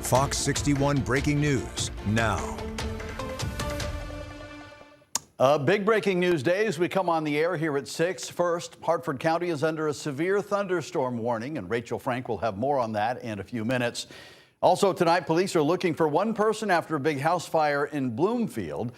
Fox 61 breaking news now. Big breaking news day as we come on the air here at 6. First, Hartford County is under a severe thunderstorm warning, and Rachel Frank will have more on that in a few minutes. Also tonight, police are looking for one person after a big house fire in Bloomfield.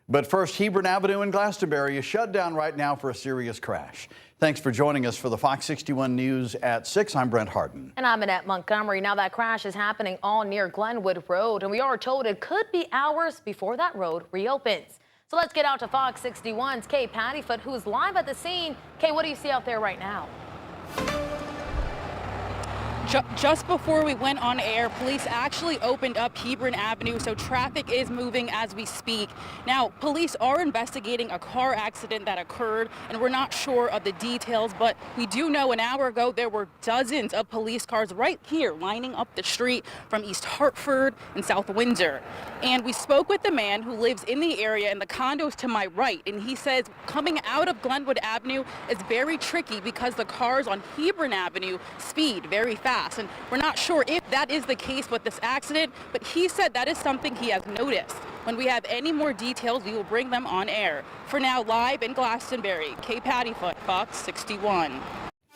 But first, Hebron Avenue in Glastonbury is shut down right now for a serious crash. Thanks for joining us for the Fox 61 News at 6. I'm Brent Harden. And I'm Annette Montgomery. Now that crash is happening all near Glenwood Road, and we are told it could be hours before that road reopens. So let's get out to Fox 61's Kay Pattyfoot, who's live at the scene. Kay, what do you see out there right now? Just before we went on air, police actually opened up Hebron Avenue, so traffic is moving as we speak. Now, police are investigating a car accident that occurred, and we're not sure of the details, but we do know an hour ago there were dozens of police cars right here lining up the street from East Hartford and South Windsor. And we spoke with the man who lives in the area in the condos to my right, and he says coming out of Glenwood Avenue is very tricky because the cars on Hebron Avenue speed very fast. And we're not sure if that is the case with this accident, but he said that is something he has noticed. When we have any more details, we will bring them on air. For now, live in Glastonbury, Kay Pattyfoot, Fox 61.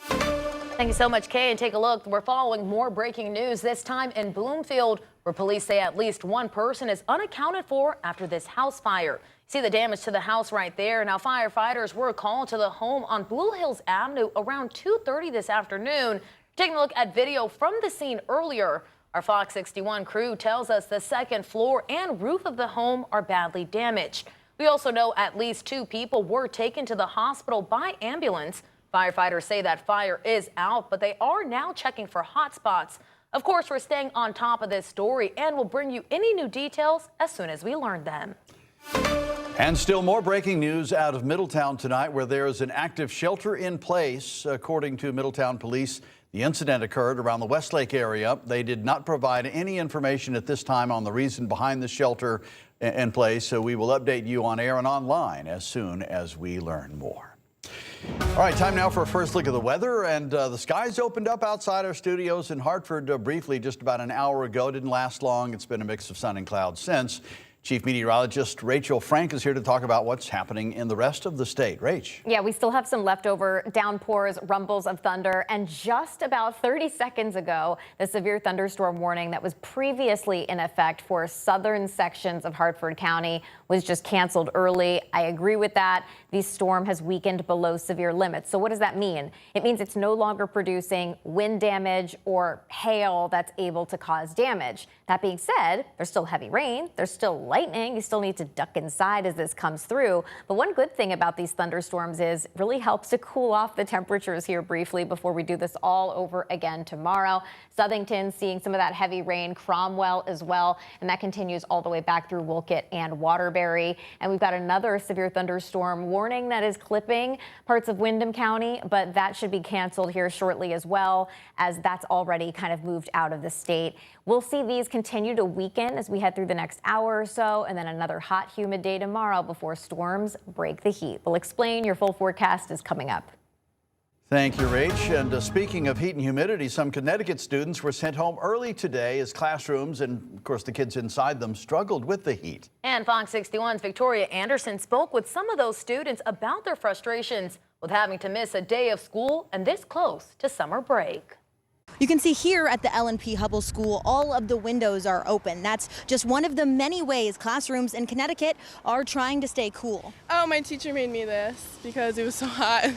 Thank you so much, Kay. And take a look. We're following more breaking news, this time in Bloomfield, where police say at least one person is unaccounted for after this house fire. See the damage to the house right there. Now, firefighters were called to the home on Blue Hills Avenue around 2:30 this afternoon. Taking a look at video from the scene earlier, our Fox 61 crew tells us the second floor and roof of the home are badly damaged. We also know at least 2 people were taken to the hospital by ambulance. Firefighters say that fire is out, but they are now checking for hot spots. Of course, we're staying on top of this story and will bring you any new details as soon as we learn them. And still more breaking news out of Middletown tonight, where there is an active shelter in place. According to Middletown police, the incident occurred around the Westlake area. They did not provide any information at this time on the reason behind the shelter in place, so we will update you on air and online as soon as we learn more. All right, time now for a first look at the weather, and the skies opened up outside our studios in Hartford briefly just about an hour ago. Didn't last long. It's been a mix of sun and clouds since. Chief Meteorologist Rachel Frank is here to talk about what's happening in the rest of the state. Rach. Yeah, we still have some leftover downpours, rumbles of thunder, and just about 30 seconds ago, the severe thunderstorm warning that was previously in effect for southern sections of Hartford County was just canceled early. I agree with that. The storm has weakened below severe limits. So what does that mean? It means it's no longer producing wind damage or hail that's able to cause damage. That being said, there's still heavy rain, there's still lightning. You still need to duck inside as this comes through. But one good thing about these thunderstorms is it really helps to cool off the temperatures here briefly before we do this all over again tomorrow. Southington seeing some of that heavy rain, Cromwell as well, and that continues all the way back through Wolcott and Waterbury. And we've got another severe thunderstorm warning that is clipping parts of Windham County, but that should be canceled here shortly as well, as that's already kind of moved out of the state. We'll see these continue to weaken as we head through the next hour or so, and then another hot, humid day tomorrow before storms break the heat. We'll explain. Your full forecast is coming up. Thank you, Rach. And speaking of heat and humidity, some Connecticut students were sent home early today as classrooms and, of course, the kids inside them struggled with the heat. And Fox 61's Victoria Anderson spoke with some of those students about their frustrations with having to miss a day of school and this close to summer break. You can see here at the L&P Hubble School, all of the windows are open. That's just one of the many ways classrooms in Connecticut are trying to stay cool. Oh, my teacher made me this because it was so hot.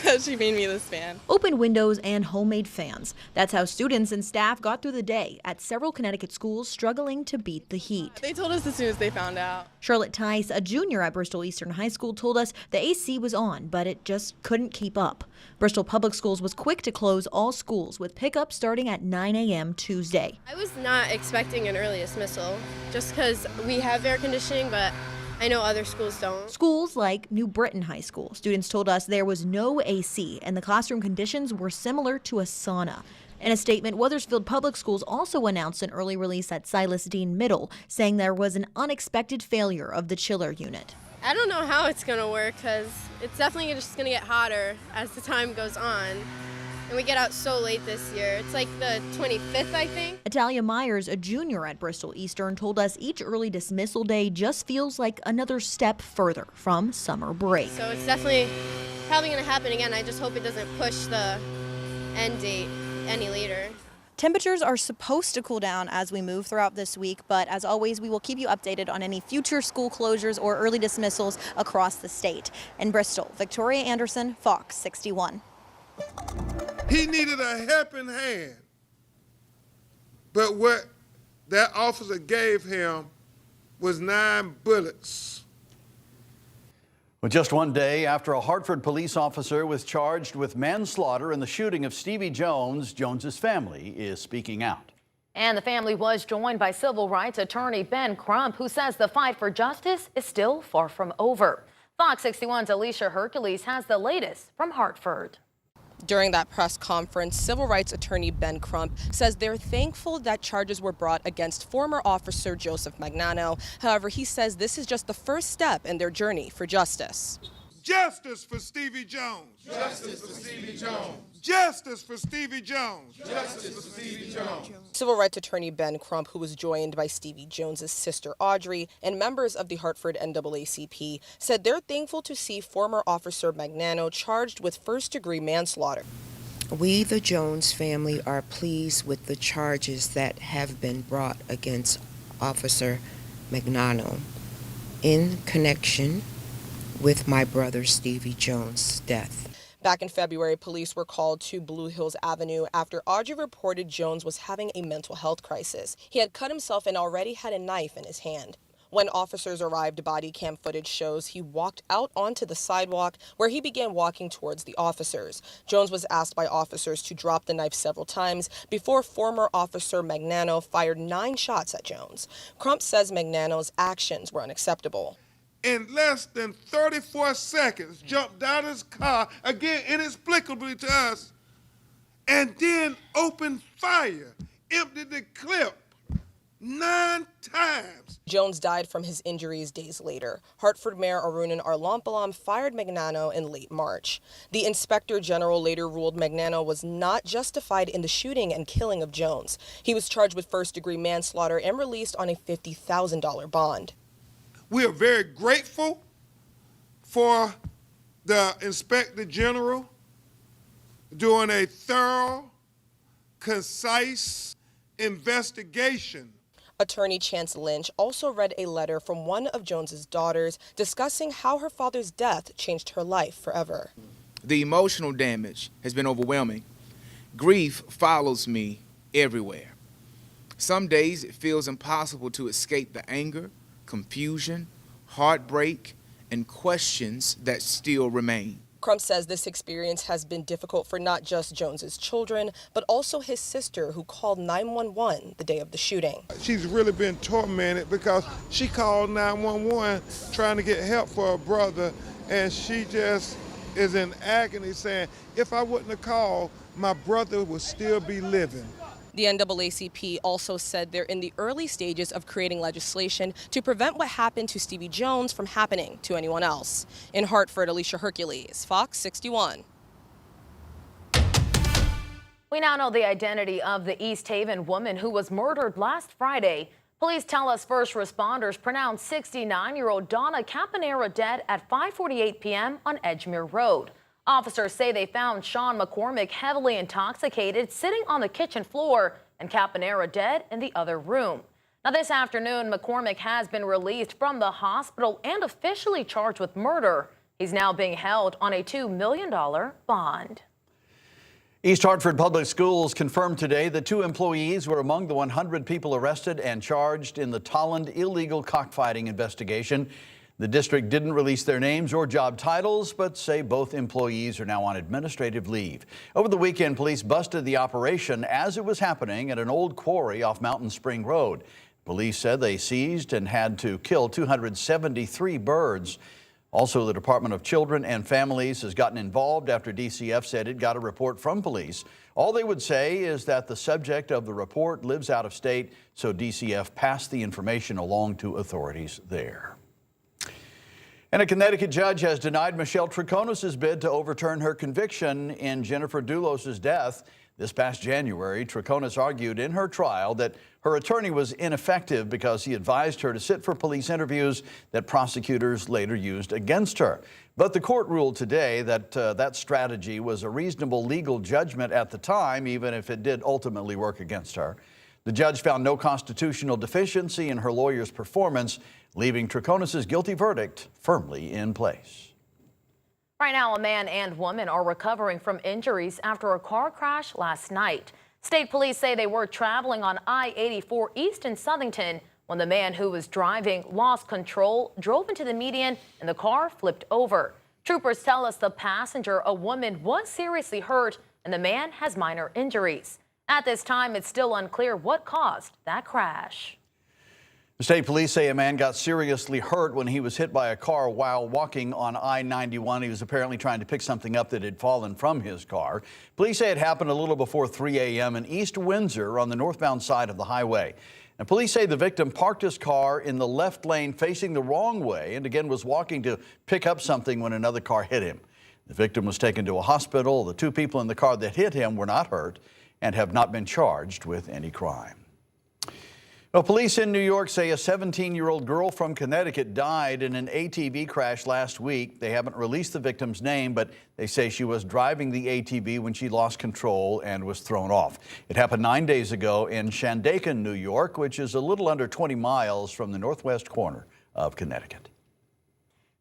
That she made me this fan. Open windows and homemade fans. That's how students and staff got through the day at several Connecticut schools struggling to beat the heat. They told us as soon as they found out. Charlotte Tice, a junior at Bristol Eastern High School, told us the AC was on, but it just couldn't keep up. Bristol Public Schools was quick to close all schools with pickup starting at 9 a.m. Tuesday. I was not expecting an early dismissal just because we have air conditioning, but I know other schools don't. Schools like New Britain High School. Students told us there was no AC and the classroom conditions were similar to a sauna. In a statement, Wethersfield Public Schools also announced an early release at Silas Dean Middle, saying there was an unexpected failure of the chiller unit. I don't know how it's going to work because it's definitely just going to get hotter as the time goes on. and we get out so late this year. It's like the 25th, I think. Italia Myers, a junior at Bristol Eastern, told us each early dismissal day just feels like another step further from summer break. So it's definitely probably going to happen again. I just hope it doesn't push the end date any later. Temperatures are supposed to cool down as we move throughout this week, but as always, we will keep you updated on any future school closures or early dismissals across the state. In Bristol, Victoria Anderson, Fox 61. He needed a helping hand, but what that officer gave him was 9 bullets. Well, just one day after a Hartford police officer was charged with manslaughter in the shooting of Stevie Jones, Jones's family is speaking out. And the family was joined by civil rights attorney Ben Crump, who says the fight for justice is still far from over. Fox 61's Alicia Hercules has the latest from Hartford. During that press conference, civil rights attorney Ben Crump says they're thankful that charges were brought against former officer Joseph Magnano. However, he says this is just the first step in their journey for justice. Justice for Stevie Jones. Justice for Stevie Jones. Justice for Stevie Jones. Justice for Stevie Jones. Civil rights attorney Ben Crump, who was joined by Stevie Jones's sister Audrey and members of the Hartford NAACP, said they're thankful to see former officer Magnano charged with first-degree manslaughter. We, the Jones family, are pleased with the charges that have been brought against Officer Magnano in connection with my brother Stevie Jones' death. Back in February, police were called to Blue Hills Avenue after Audrey reported Jones was having a mental health crisis. He had cut himself and already had a knife in his hand. When officers arrived, body cam footage shows he walked out onto the sidewalk where he began walking towards the officers. Jones was asked by officers to drop the knife several times before former officer Magnano fired 9 shots at Jones. Crump says Magnano's actions were unacceptable. In less than 34 seconds, jumped out of his car, again inexplicably to us, and then opened fire, emptied the clip 9 times. Jones died from his injuries days later. Hartford Mayor Arunan Arlampalam fired Magnano in late March. The Inspector General later ruled Magnano was not justified in the shooting and killing of Jones. He was charged with first-degree manslaughter and released on a $50,000 bond. We are very grateful for the Inspector General doing a thorough, concise investigation. Attorney Chance Lynch also read a letter from one of Jones's daughters discussing how her father's death changed her life forever. The emotional damage has been overwhelming. Grief follows me everywhere. Some days it feels impossible to escape the anger, confusion, heartbreak, and questions that still remain. Crump says this experience has been difficult for not just Jones's children, but also his sister, who called 911 the day of the shooting. She's really been tormented because she called 911 trying to get help for her brother, and she just is in agony saying, if I wouldn't have called, my brother would still be living. The NAACP also said they're in the early stages of creating legislation to prevent what happened to Stevie Jones from happening to anyone else. In Hartford, Alicia Hercules, Fox 61. We now know the identity of the East Haven woman who was murdered last Friday. Police tell us first responders pronounced 69-year-old Donna Campanera dead at 5:48 p.m. on Edgemere Road. Officers say they found Sean McCormick heavily intoxicated, sitting on the kitchen floor, and Campanera dead in the other room. Now, this afternoon, McCormick has been released from the hospital and officially charged with murder. He's now being held on a $2 million bond. East Hartford Public Schools confirmed today that 2 employees were among the 100 people arrested and charged in the Tolland illegal cockfighting investigation. The district didn't release their names or job titles, but say both employees are now on administrative leave. Over the weekend, police busted the operation as it was happening at an old quarry off Mountain Spring Road. Police said they seized and had to kill 273 birds. Also, the Department of Children and Families has gotten involved after DCF said it got a report from police. All they would say is that the subject of the report lives out of state, so DCF passed the information along to authorities there. And a Connecticut judge has denied Michelle Troconis's bid to overturn her conviction in Jennifer Dulos' death. This past January, Troconis argued in her trial that her attorney was ineffective because he advised her to sit for police interviews that prosecutors later used against her. But the court ruled today that that strategy was a reasonable legal judgment at the time, even if it did ultimately work against her. The judge found no constitutional deficiency in her lawyer's performance, leaving Troconis's guilty verdict firmly in place. Right now, a man and woman are recovering from injuries after a car crash last night. State police say they were traveling on I-84 east in Southington when the man who was driving lost control, drove into the median, and the car flipped over. Troopers tell us the passenger, a woman, was seriously hurt and the man has minor injuries. At this time, it's still unclear what caused that crash. The state police say a man got seriously hurt when he was hit by a car while walking on I-91. He was apparently trying to pick something up that had fallen from his car. Police say it happened a little before 3 a.m. in East Windsor on the northbound side of the highway. And police say the victim parked his car in the left lane facing the wrong way and again was walking to pick up something when another car hit him. The victim was taken to a hospital. The two people in the car that hit him were not hurt and have not been charged with any crime. Well, police in New York say a 17-year-old girl from Connecticut died in an ATV crash last week. They haven't released the victim's name, but they say she was driving the ATV when she lost control and was thrown off. It happened 9 days ago in Shandaken, New York, which is a little under 20 miles from the northwest corner of Connecticut.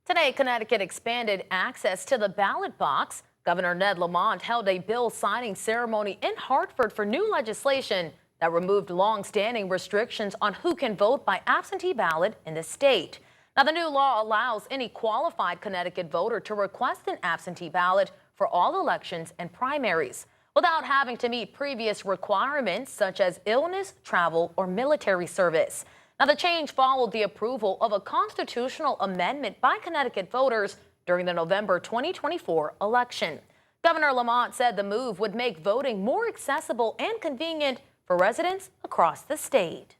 Today, Connecticut expanded access to the ballot box. Governor Ned Lamont held a bill signing ceremony in Hartford for new legislation that removed long-standing restrictions on who can vote by absentee ballot in the state. Now, the new law allows any qualified Connecticut voter to request an absentee ballot for all elections and primaries without having to meet previous requirements such as illness, travel, or military service. Now, the change followed the approval of a constitutional amendment by Connecticut voters during the November 2024 election. Governor Lamont said the move would make voting more accessible and convenient for residents across the state.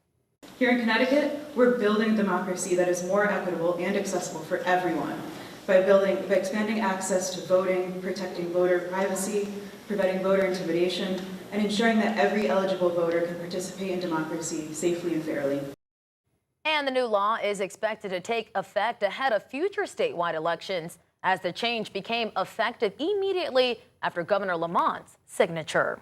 Here in Connecticut, we're building a democracy that is more equitable and accessible for everyone by expanding access to voting, protecting voter privacy, preventing voter intimidation, and ensuring that every eligible voter can participate in democracy safely and fairly. And the new law is expected to take effect ahead of future statewide elections as the change became effective immediately after Governor Lamont's signature.